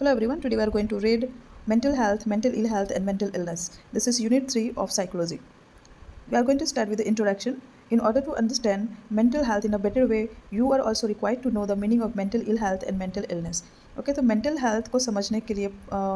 Hello everyone, today we are going to read mental health, mental ill health and mental illness. This is unit 3 of psychology. We are going to start with the introduction. In order to understand mental health in a better way, you are also required to know the meaning of mental ill health and mental illness. Okay तो mental health को समझने के लिए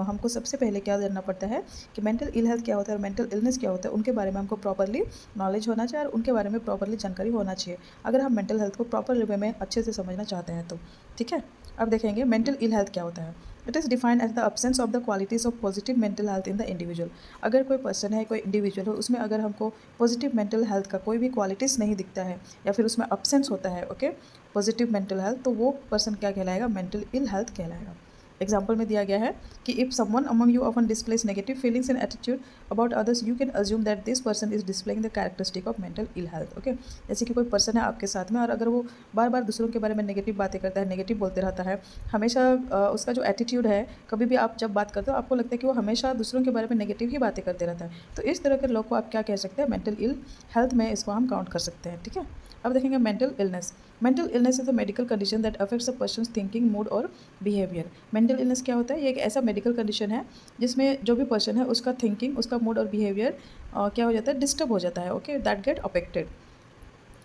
हमको सबसे पहले क्या जानना पड़ता है कि मेंटल इल हेल्थ क्या होता है और मेंटल इलनेस क्या होता है, उनके बारे में हमको प्रॉपरली नॉलेज होना चाहिए और उनके बारे में प्रॉपरली जानकारी होना चाहिए अगर हम मेंटल हेल्थ को प्रॉपर वे में अच्छे से समझना चाहते हैं तो। ठीक है, अब देखेंगे मेंटल इल हेल्थ क्या होता है। It is defined as the absence of the qualities of positive mental health in the individual. अगर कोई पर्सन है, कोई इंडिविजुअल है, उसमें अगर हमको पॉजिटिव मेंटल हेल्थ का कोई भी क्वालिटीज़ नहीं दिखता है या फिर उसमें अब्सेंस होता है, ओके, पॉजिटिव मेंटल हेल्थ, तो वो पर्सन क्या कहलाएगा, मेंटल इल हेल्थ कहलाएगा। एग्जाम्पल में दिया गया है कि if someone among you often displace negative feelings and attitude about others, you can assume that this person is displaying the characteristic of mental ill health. Okay, जैसे कि कोई person है आपके साथ में और अगर वो बार बार दूसरों के बारे में नेगेटिव बातें करता है, नेगेटिव बोलते रहता है, हमेशा उसका जो एटीट्यूड है, कभी भी आप जब बात करते हो आपको लगता है कि वो हमेशा दूसरों के बारे में नेगेटिव ही बातें करते रहता है, तो इस तरह के लोग को आप क्या कह सकते हैं, मेंटल इल हेल्थ में इसको हम काउंट कर सकते हैं। ठीक है, अब देखेंगे mental illness. Mental illness is a medical condition that affects a persons thinking, mood और बिहेवियर। मेंटल इलनेस क्या होता है, ये एक ऐसा मेडिकल कंडीशन है जिसमें जो भी पर्सन है उसका थिंकिंग, उसका मूड और बिहेवियर क्या हो जाता है, डिस्टर्ब हो जाता है। Okay, that get affected.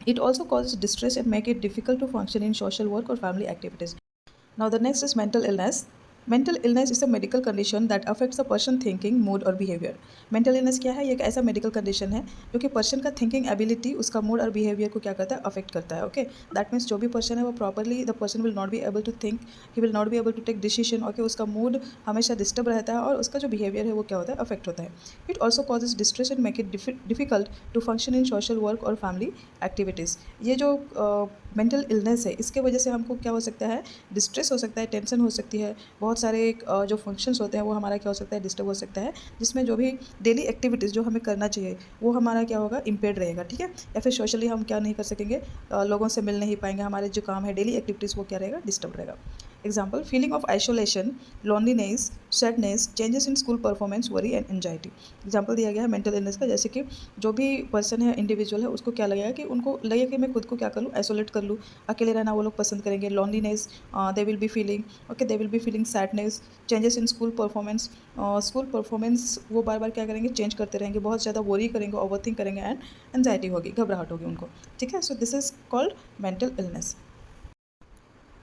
It also causes distress and make it difficult to function in social work or family activities. Now the next is mental illness. Mental illness is a medical condition that affects a person thinking, mood और behavior. Mental illness क्या है, ये एक ऐसा medical condition है जो कि person का थिंकिंग एबिलिटी, उसका मूड और बिहेवियर को क्या करता है, अफेक्ट करता है। ओके, दैट मीन्स जो भी पर्सन है वो properly, the person will not be able to think, he will not be able to take decision. Okay, उसका मूड हमेशा डिस्टर्ब रहता है और उसका जो बिहेवियर है वो क्या होता है, अफेक्ट होता है। It also causes distress and make it difficult to function in social work और फैमिली एक्टिविटीज़। ये जो मेंटल इलनेस है इसके वजह से हमको क्या हो सकता है, डिस्ट्रेस हो सकता है, टेंशन हो सकती है, बहुत सारे जो फंक्शंस होते हैं वो हमारा क्या हो सकता है, डिस्टर्ब हो सकता है, जिसमें जो भी डेली एक्टिविटीज़ जो हमें करना चाहिए वो हमारा क्या होगा, इम्पेयर्ड रहेगा। ठीक है, या फिर सोशली हम क्या नहीं कर सकेंगे, लोगों से मिल नहीं पाएंगे, हमारे जो काम है डेली एक्टिविटीज़ वो क्या रहेगा, डिस्टर्ब रहेगा। Example, feeling of isolation, loneliness, sadness, changes in school performance, worry and anxiety. Example दिया गया है मेंटल इलनेस का, जैसे कि जो भी पर्सन है, इंडिविजुअल है, उसको क्या लगेगा कि उनको लगेगा कि मैं खुद को क्या कर लूँ, आइसोलेट कर लूँ, अकेले रहना वो लोग पसंद करेंगे। Loneliness, they will be feeling, okay, they will be feeling sadness, changes in school performance, school performance वो बार बार क्या करेंगे, चेंज करते रहेंगे, बहुत ज़्यादा वरी करेंगे, ओवरथिंक करेंगे एंड एंजाइटी होगी, घबराहट होगी उनको। ठीक है, so this is called mental illness.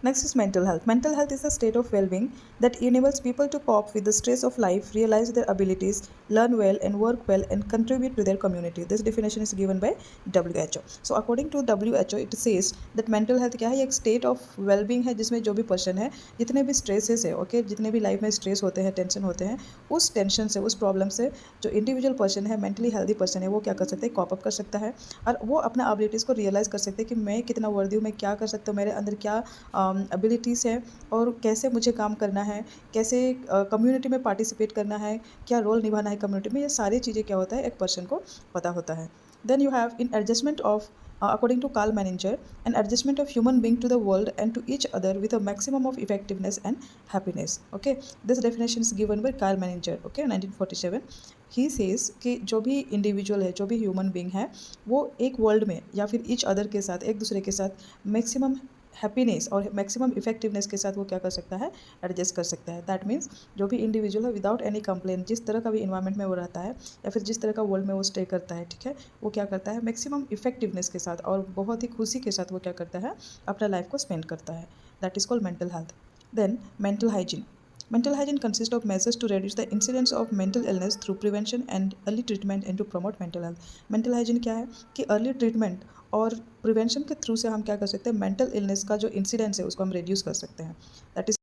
Next is mental health. Mental health is a state of well-being that enables people to cope with the stress of life, realize their abilities, learn well and work well and contribute to their community. This definition is given by WHO. So according to WHO, it says that mental health क्या है, एक state of well-being है जिसमें जो भी person है, जितने भी स्ट्रेसेस है, ओके, जितने भी लाइफ में स्ट्रेस होते हैं, टेंशन होते हैं, उस टेंशन से, उस प्रॉब्लम से जो इंडिविजुअल पर्सन है, मेंटली हेल्दी पर्सन है, वो क्या कर सकते हैं, कॉप अप कर सकता है और वो अपना एबिलिटीज़ को रियलाइज़ कर सकते हैं कि मैं कितना वर्दी हूँ, मैं क्या कर सकता हूँ, मेरे अंदर क्या एबिलिटीज़ है और कैसे मुझे काम करना है, कैसे कम्युनिटी में पार्टिसिपेट करना है, क्या रोल निभाना है कम्युनिटी में, ये सारी चीज़ें क्या होता है, एक पर्सन को पता होता है। Then you have in adjustment of according to Carl Menninger, an adjustment of human being to the world and to each other with a maximum of effectiveness and happiness. Okay, this definition is given by Carl Menninger, okay, 1947. He says कि जो भी individual है, जो भी human being है, वो एक world में या फिर ईच अदर के साथ, एक दूसरे के साथ मैक्सिमम हैप्पीनेस और मैक्सिमम इफेक्टिवनेस के साथ वो क्या कर सकता है, एडजस्ट कर सकता है। दैट मीन्स जो भी इंडिविजुअल है विदाउट एनी कंप्लेन, जिस तरह का भी इन्वायरमेंट में वो रहता है या फिर जिस तरह का वर्ल्ड में वो स्टे करता है, ठीक है, वो क्या करता है, मैक्सिमम इफेक्टिवनेस के साथ और बहुत ही खुशी के साथ वो क्या करता है, अपना लाइफ को स्पेंड करता है। That is called mental health. Then mental hygiene. Mental hygiene consists of measures to reduce the incidence of mental illness through prevention and early treatment and to promote mental health. Mental hygiene क्या है कि early treatment और prevention के through से हम क्या कर सकते हैं, मेंटल इलनेस का जो इंसिडेंस है उसको हम रिड्यूस कर सकते हैं। That is